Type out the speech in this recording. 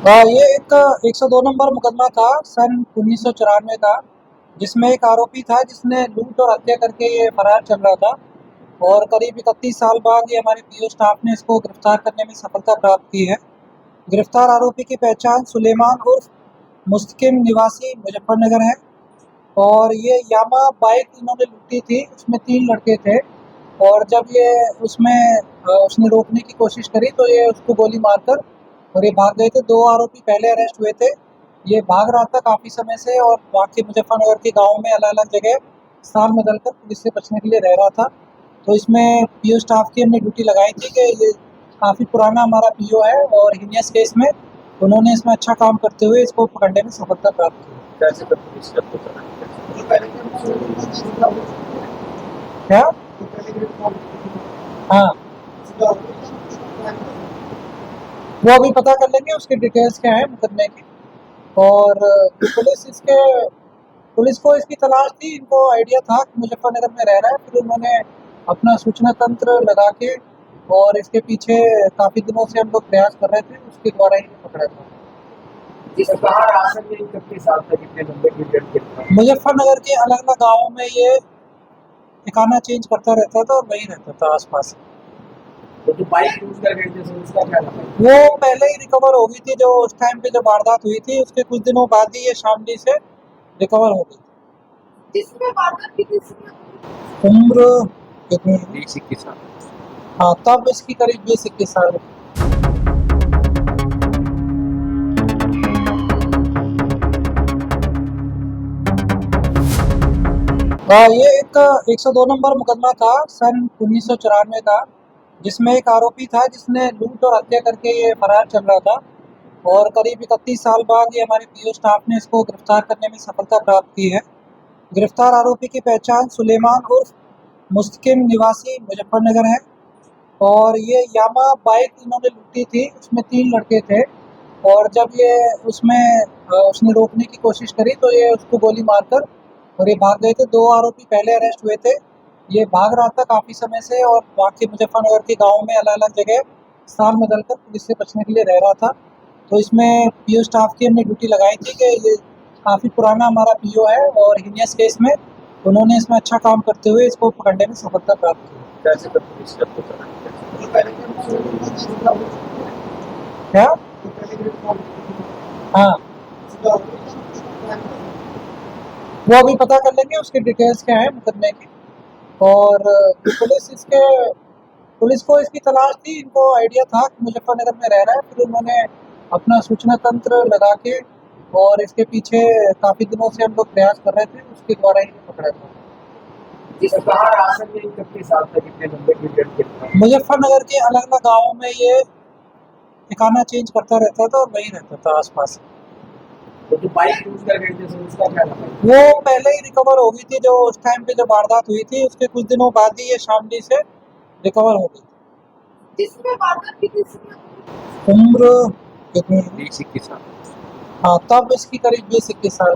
ये एक 102 नंबर मुकदमा था सन 1994 का, जिसमें एक आरोपी था जिसने लूट और हत्या करके ये फरार चल रहा था। और करीब 31 साल बाद ये हमारे पीओ स्टाफ ने इसको गिरफ्तार करने में सफलता प्राप्त की है। गिरफ्तार आरोपी की पहचान सुलेमान उर्फ मुस्तकिम निवासी मुजफ्फरनगर है। और ये यामा बाइक इन्होंने लूटी थी, उसमें 3 लड़के थे। और जब ये उसने रोकने की कोशिश करी तो ये उसको गोली मारकर और ये भाग गए थे। 2 आरोपी पहले अरेस्ट हुए थे। ये भाग रहा था काफ़ी समय से और बाकी मुजफ्फरनगर के गाँव में अलग-अलग जगह स्थान बदलकर पुलिस से बचने के लिए रह रहा था। तो इसमें पीओ स्टाफ की हमने ड्यूटी लगाई थी कि ये काफ़ी पुराना हमारा पीओ है और हीनियस केस में उन्होंने इसमें अच्छा काम करते हुए इसको पकड़ने में सफलता प्राप्त की। कैसे करते हैं इसका पता क्या? हाँ, वो अभी पता कर लेंगे उसकी डिटेल्स क्या है मुकदमे की। और पुलिस को इसकी तलाश थी, इनको आइडिया था कि मुजफ्फरनगर में रह रहा है, फिर उन्होंने अपना सूचना तंत्र लगा के और इसके पीछे काफ़ी दिनों से हम लोग प्रयास कर रहे थे, उसके द्वारा ही पकड़ा था। इस बाहर आसन में 31 साल तक इतने लंबे पीरियड के बाद मुजफ्फरनगर के अलग-अलग गाँवों में ये ठिकाना चेंज करता रहता था और वहीं रहता था आस-पास। तो जो बाइक यूज कर गए थे सो उसका क्या नाम है? वो पहले ही रिकवर हो गई थी, जो उस टाइम पे जब वारदात हुई थी उसके कुछ दिनों बाद ही ये शामली से रिकवर हो गई थी। जिसमें वारदात की उम्र कितनी है? 20-21 साल। हाँ, तब इसकी करीब 20-21 साल। ये एक 102 नंबर मुकदमा था सन 1994 का, जिसमें एक आरोपी था जिसने लूट और हत्या करके ये फरार चल रहा था। और करीब 31 साल बाद ये हमारे पीओ स्टाफ ने इसको गिरफ्तार करने में सफलता प्राप्त की है। गिरफ्तार आरोपी की पहचान सुलेमान उर्फ मुस्तकिम निवासी मुजफ्फरनगर है। और ये यामा बाइक इन्होंने लूटी थी, उसमें 3 लड़के थे। और जब उसने रोकने की कोशिश करी तो ये उसको गोली मारकर और ये भाग गए थे। 2 आरोपी पहले अरेस्ट हुए थे। ये भाग रहा था काफ़ी समय से और बाकी मुजफ्फरनगर के गाँव में अलग-अलग जगह स्थान बदलकर पुलिस से बचने के लिए रह रहा था। तो इसमें पीओ स्टाफ की हमने ड्यूटी लगाई थी कि ये काफ़ी पुराना हमारा पीओ है और हीनियस केस में उन्होंने इसमें अच्छा काम करते हुए इसको पकड़ने में सफलता प्राप्त की। कैसे करते हैं इसका पता क्या? हाँ, वो अभी पता कर लेंगे उसकी डिटेल्स क्या है मुकदमे की। और पुलिस को इसकी तलाश थी, इनको आइडिया था कि मुजफ्फरनगर में रह रहा है, फिर उन्होंने अपना सूचना तंत्र लगा के और इसके पीछे काफ़ी दिनों से हम लोग प्रयास कर रहे थे, उसके द्वारा ही पकड़ा था। इस बाहर आसन में 31 साल तक इतने लंबे पीरियड के बाद मुजफ्फरनगर के अलग-अलग गाँवों में ये ठिकाना चेंज करता रहता था और वहीं रहता था आस-पास। तो जो बाइक यूज कर गए थे सो उसका क्या नाम है? वो पहले ही रिकवर हो गई थी, जो उस टाइम पे जब वारदात हुई थी उसके कुछ दिनों बाद ही ये शामली से रिकवर हो गई थी। जिसमें वारदात की उम्र कितनी है? 20-21 साल। हाँ, तब इसकी करीब 20-21 साल।